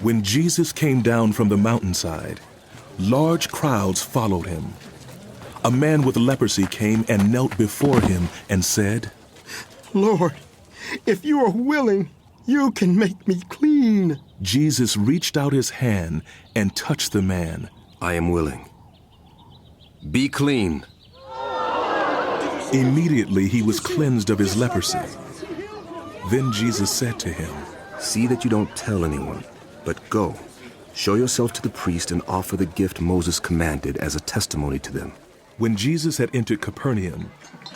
When Jesus came down from the mountainside, large crowds followed him. A man with leprosy came and knelt before him and said, "Lord, if you are willing, you can make me clean." Jesus reached out his hand and touched the man. "I am willing. Be clean." Immediately he was cleansed of his leprosy. Then Jesus said to him, "See that you don't tell anyone, but go, show yourself to the priest and offer the gift Moses commanded as a testimony to them." When Jesus had entered Capernaum,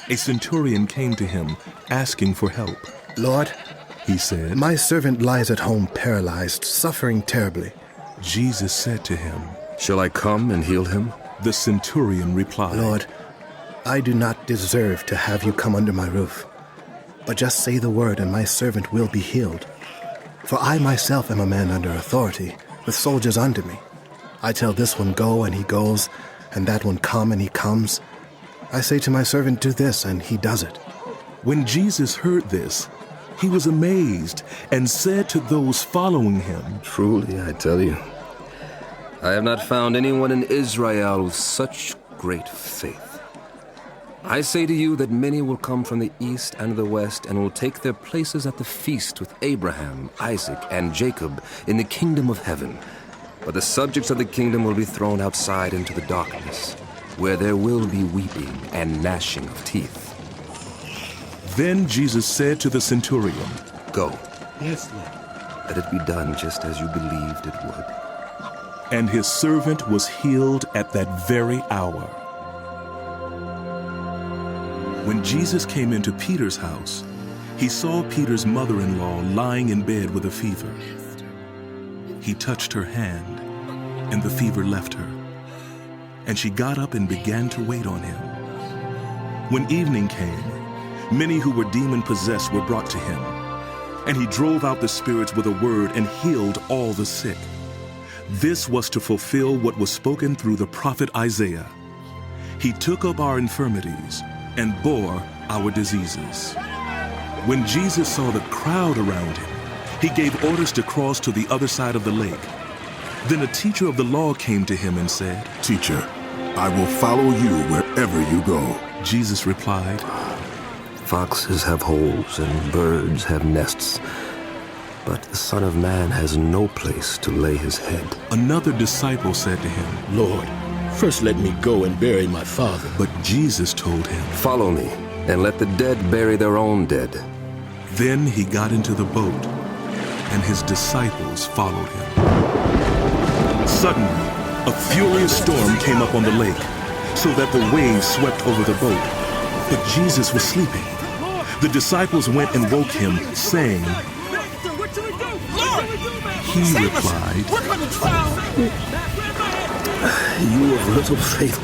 a centurion came to him asking for help. "Lord," he said, "my servant lies at home paralyzed, suffering terribly." Jesus said to him, "Shall I come and heal him?" The centurion replied, "Lord, I do not deserve to have you come under my roof, but just say the word and my servant will be healed. For I myself am a man under authority, with soldiers under me. I tell this one, go, and he goes, and that one, come, and he comes. I say to my servant, do this, and he does it." When Jesus heard this, he was amazed and said to those following him, "Truly, I tell you, I have not found anyone in Israel with such great faith. I say to you that many will come from the east and the west and will take their places at the feast with Abraham, Isaac, and Jacob in the kingdom of heaven. But the subjects of the kingdom will be thrown outside into the darkness, where there will be weeping and gnashing of teeth." Then Jesus said to the centurion, "Go. Yes, Lord." Let it be done just as you believed it would." And his servant was healed at that very hour. When Jesus came into Peter's house, he saw Peter's mother-in-law lying in bed with a fever. He touched her hand, and the fever left her, and she got up and began to wait on him. When evening came, many who were demon-possessed were brought to him, and he drove out the spirits with a word and healed all the sick. This was to fulfill what was spoken through the prophet Isaiah. He took up our infirmities and bore our diseases. When Jesus saw the crowd around him, he gave orders to cross to the other side of the lake. Then a teacher of the law came to him and said, "Teacher, I will follow you wherever you go." Jesus replied, "Foxes have holes and birds have nests, but the Son of Man has no place to lay his head." Another disciple said to him, "Lord, first let me go and bury my father." but Jesus told him, "Follow me, and let the dead bury their own dead." Then he got into the boat, and his disciples followed him. Suddenly, a furious storm came up on the lake, so that the waves swept over the boat. But Jesus was sleeping. The disciples went and woke him, saying, What should we do? Lord! He replied, We're gonna drown! You of little faith,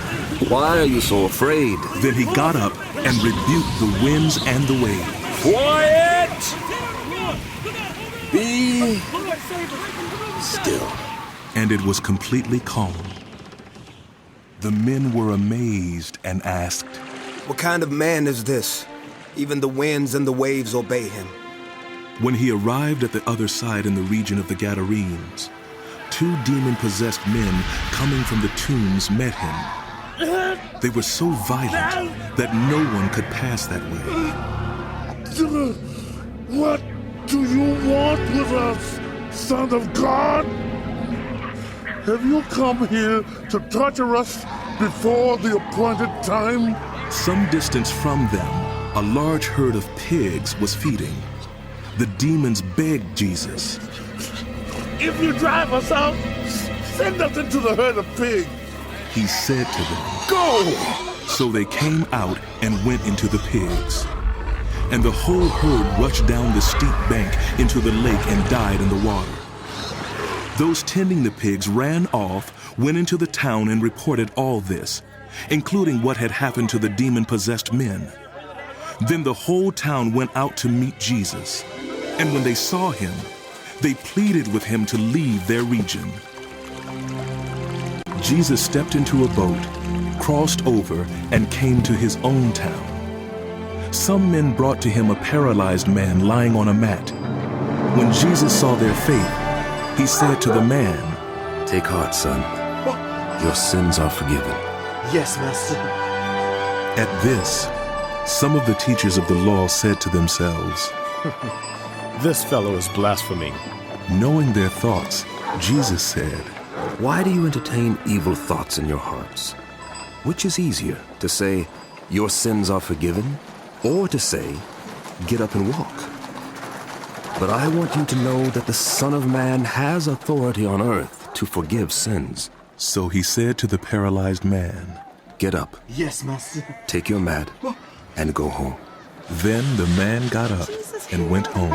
why are you so afraid? Then he got up and rebuked the winds and the waves. Quiet! Be still. And it was completely calm. The men were amazed and asked, "What kind of man is this? Even the winds and the waves obey him." When he arrived at the other side in the region of the Gadarenes, 2 demon-possessed men coming from the tombs met him. They were so violent that no one could pass that way. What do you want with us, Son of God? Have you come here to torture us before the appointed time? Some distance from them, a large herd of pigs was feeding. The demons begged Jesus, If you drive us out, send us into the herd of pigs. He said to them, Go! So they came out and went into the pigs. And the whole herd rushed down the steep bank into the lake and died in the water. Those tending the pigs ran off, went into the town and reported all this, including what had happened to the demon-possessed men. Then the whole town went out to meet Jesus. And when they saw him, they pleaded with him to leave their region. Jesus stepped into a boat, crossed over, and came to his own town. Some men brought to him a paralyzed man lying on a mat. When Jesus saw their faith, he said to the man, Take heart, son. Your sins are forgiven. Yes, Master. At this, some of the teachers of the law said to themselves, This fellow is blaspheming. Knowing their thoughts, Jesus said, Why do you entertain evil thoughts in your hearts? Which is easier, to say, Your sins are forgiven, or to say, Get up and walk? But I want you to know that the Son of Man has authority on earth to forgive sins. So he said to the paralyzed man, Get up, Yes, Master. take your mat, and go home. Then the man got up and went home.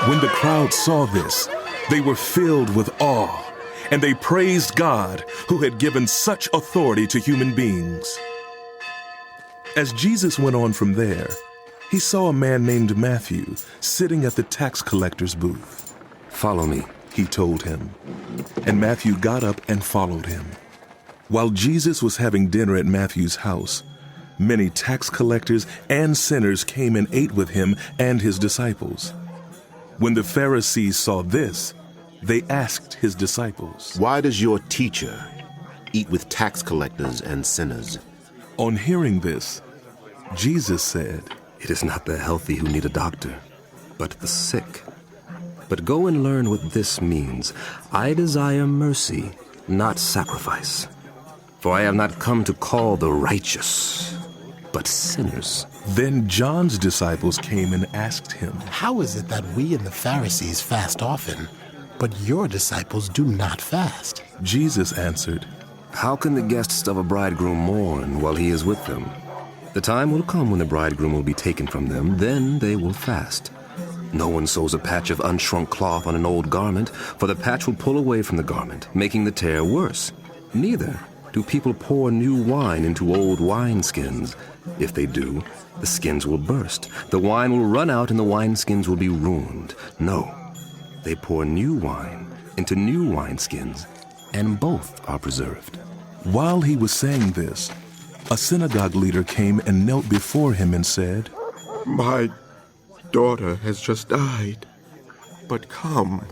When the crowd saw this, they were filled with awe, and they praised God who had given such authority to human beings. As Jesus went on from there, he saw a man named Matthew sitting at the tax collector's booth. Follow me. He told him, and Matthew got up and followed him. While Jesus was having dinner at Matthew's house, many tax collectors and sinners came and ate with him and his disciples. When the Pharisees saw this, they asked his disciples, Why does your teacher eat with tax collectors and sinners? On hearing this, Jesus said, It is not the healthy who need a doctor, but the sick. But go and learn what this means. I desire mercy, not sacrifice. For I have not come to call the righteous, but sinners. Then John's disciples came and asked him, How is it that we and the Pharisees fast often, but your disciples do not fast? Jesus answered, How can the guests of a bridegroom mourn while he is with them? The time will come when the bridegroom will be taken from them, then they will fast. No one sews a patch of unshrunk cloth on an old garment, for the patch will pull away from the garment, making the tear worse. Neither do people pour new wine into old wineskins. If they do, the skins will burst. The wine will run out and the wineskins will be ruined. No, they pour new wine into new wineskins, and both are preserved. While he was saying this, a synagogue leader came and knelt before him and said, My daughter has just died, but come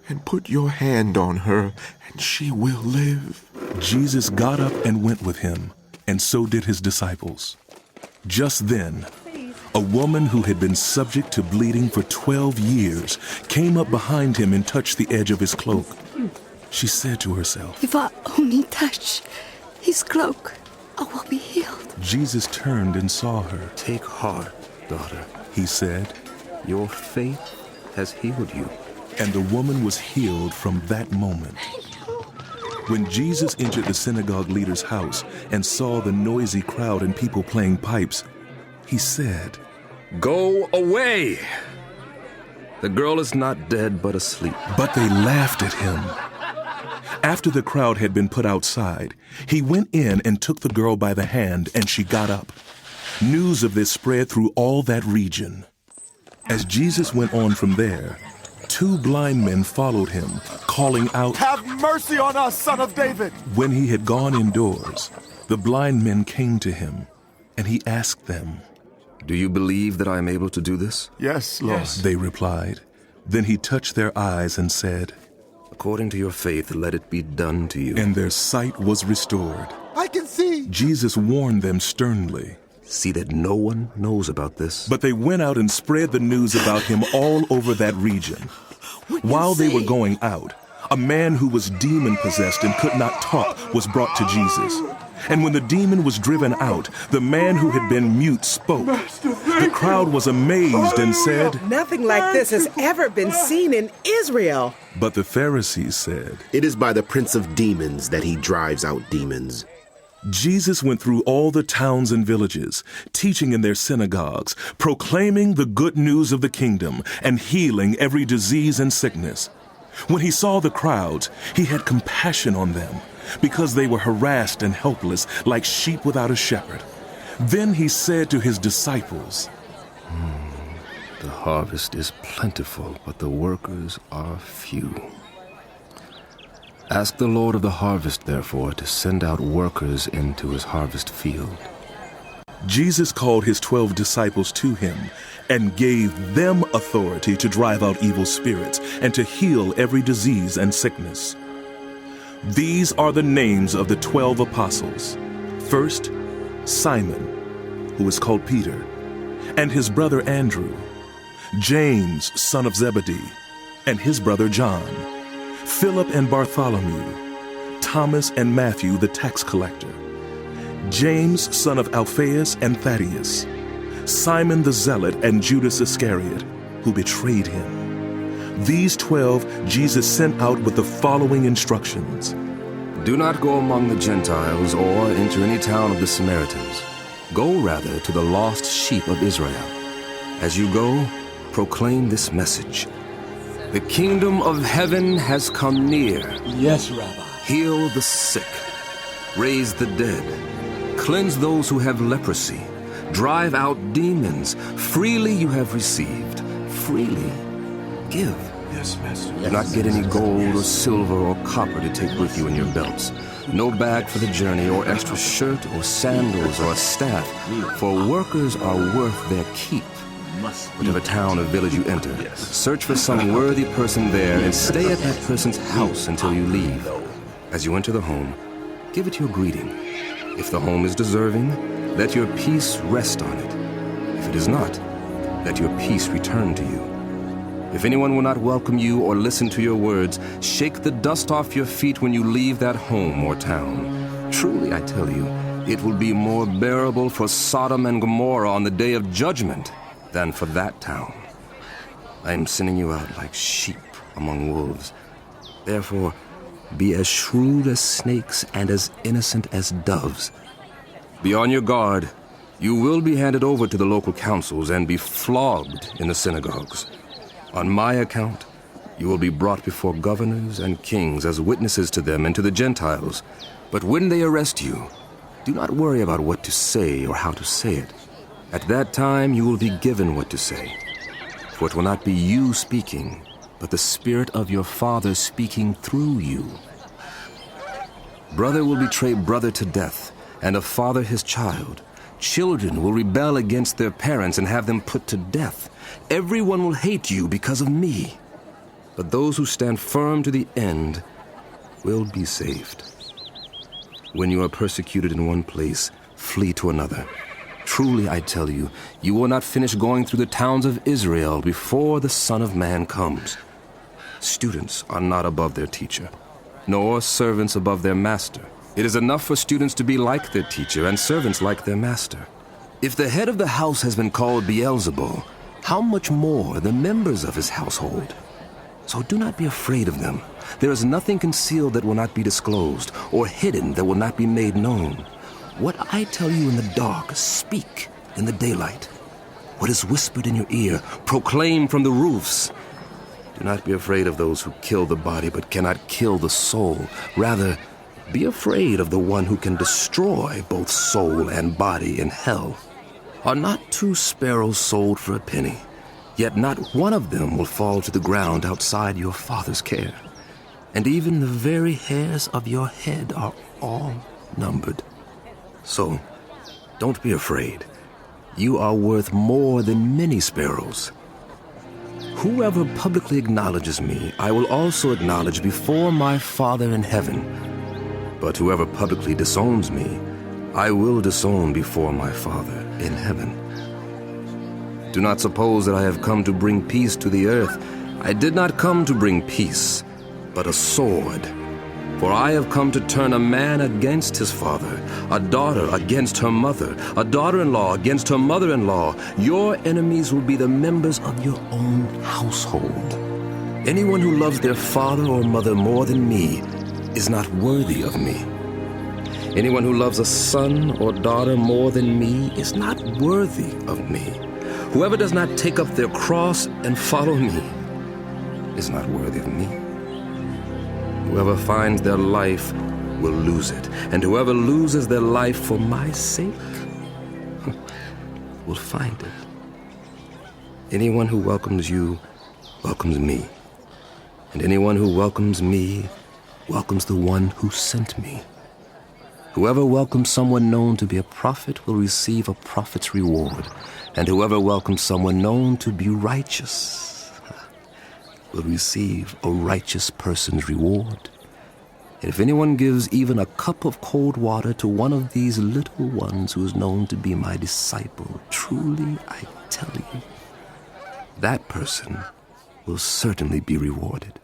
and put your hand on her, and she will live. Jesus got up and went with him, and so did his disciples. Just then, a woman who had been subject to bleeding for 12 years came up behind him and touched the edge of his cloak. She said to herself, If I only touch his cloak, I will be healed. Jesus turned and saw her. Take heart, daughter, He said, your faith has healed you. and the woman was healed from that moment. When Jesus entered the synagogue leader's house and saw the noisy crowd and people playing pipes, he said, Go away! The girl is not dead, but asleep. But they laughed at him. After the crowd had been put outside, he went in and took the girl by the hand, and she got up. News of this spread through all that region. As Jesus went on from there, 2 blind men followed him, calling out, Have mercy on us, son of David! When he had gone indoors, the blind men came to him, and he asked them. Do you believe that I am able to do this? Yes, Lord. They replied. Then he touched their eyes and said, According to your faith, let it be done to you. and their sight was restored. I can see. Jesus warned them sternly. See that no one knows about this. But they went out and spread the news about him all over that region. While they were going out, a man who was demon-possessed and could not talk was brought to Jesus. And when the demon was driven out, the man who had been mute spoke. The crowd was amazed and said, Nothing like this has ever been seen in Israel. But the Pharisees said, It is by the prince of demons that he drives out demons. Jesus went through all the towns and villages, teaching in their synagogues, proclaiming the good news of the kingdom, and healing every disease and sickness. When he saw the crowds, he had compassion on them, because they were harassed and helpless like sheep without a shepherd. Then he said to his disciples, The harvest is plentiful, but the workers are few. Ask the Lord of the harvest, therefore, to send out workers into his harvest field. Jesus called his 12 disciples to him and gave them authority to drive out evil spirits and to heal every disease and sickness. These are the names of the 12 apostles. First, Simon, who is called Peter, and his brother Andrew, James, son of Zebedee, and his brother John, Philip and Bartholomew, Thomas and Matthew the tax collector, James, son of Alphaeus and Thaddeus, Simon the Zealot and Judas Iscariot, who betrayed him. These 12 Jesus sent out with the following instructions. Do not go among the Gentiles or enter any town of the Samaritans. Go rather to the lost sheep of Israel. As you go, proclaim this message. The kingdom of heaven has come near. Yes, Rabbi. Heal the sick, raise the dead, cleanse those who have leprosy, drive out demons. Freely you have received, freely give. Yes, Master. Do not get any gold or silver or copper to take with you in your belts. No bag for the journey, or extra shirt or sandals or a staff, for workers are worth their keep. Whatever town or village you enter, search for some worthy person there and stay at that person's house until you leave. As you enter the home, give it your greeting. If the home is deserving, let your peace rest on it. If it is not, let your peace return to you. If anyone will not welcome you or listen to your words, shake the dust off your feet when you leave that home or town. Truly, I tell you, it will be more bearable for Sodom and Gomorrah on the day of judgment than for that town. I am sending you out like sheep among wolves. Therefore, be as shrewd as snakes and as innocent as doves. Be on your guard. You will be handed over to the local councils and be flogged in the synagogues. On my account, you will be brought before governors and kings as witnesses to them and to the Gentiles. But when they arrest you, do not worry about what to say or how to say it. At that time you will be given what to say. For it will not be you speaking, but the Spirit of your Father speaking through you. Brother will betray brother to death, and a father his child. Children will rebel against their parents and have them put to death. Everyone will hate you because of me. But those who stand firm to the end will be saved. When you are persecuted in one place, flee to another. Truly, I tell you, you will not finish going through the towns of Israel before the Son of Man comes. Students are not above their teacher, nor servants above their master. It is enough for students to be like their teacher and servants like their master. If the head of the house has been called Beelzebul, how much more the members of his household? So do not be afraid of them. There is nothing concealed that will not be disclosed, or hidden that will not be made known. What I tell you in the dark, speak in the daylight. What is whispered in your ear, proclaim from the roofs. Do not be afraid of those who kill the body but cannot kill the soul. Rather, be afraid of the one who can destroy both soul and body in hell. Are not 2 sparrows sold for a penny? Yet not one of them will fall to the ground outside your Father's care. And even the very hairs of your head are all numbered. So, don't be afraid. You are worth more than many sparrows. Whoever publicly acknowledges me, I will also acknowledge before my Father in heaven. But whoever publicly disowns me, I will disown before my Father in heaven. Do not suppose that I have come to bring peace to the earth. I did not come to bring peace, but a sword. For I have come to turn a man against his father, a daughter against her mother, a daughter-in-law against her mother-in-law. Your enemies will be the members of your own household. Anyone who loves their father or mother more than me is not worthy of me. Anyone who loves a son or daughter more than me is not worthy of me. Whoever does not take up their cross and follow me is not worthy of me. Whoever finds their life will lose it, and whoever loses their life for my sake will find it. Anyone who welcomes you welcomes me, and anyone who welcomes me welcomes the one who sent me. Whoever welcomes someone known to be a prophet will receive a prophet's reward, and whoever welcomes someone known to be righteous will receive a righteous person's reward. And if anyone gives even a cup of cold water to one of these little ones who is known to be my disciple, truly I tell you, that person will certainly be rewarded.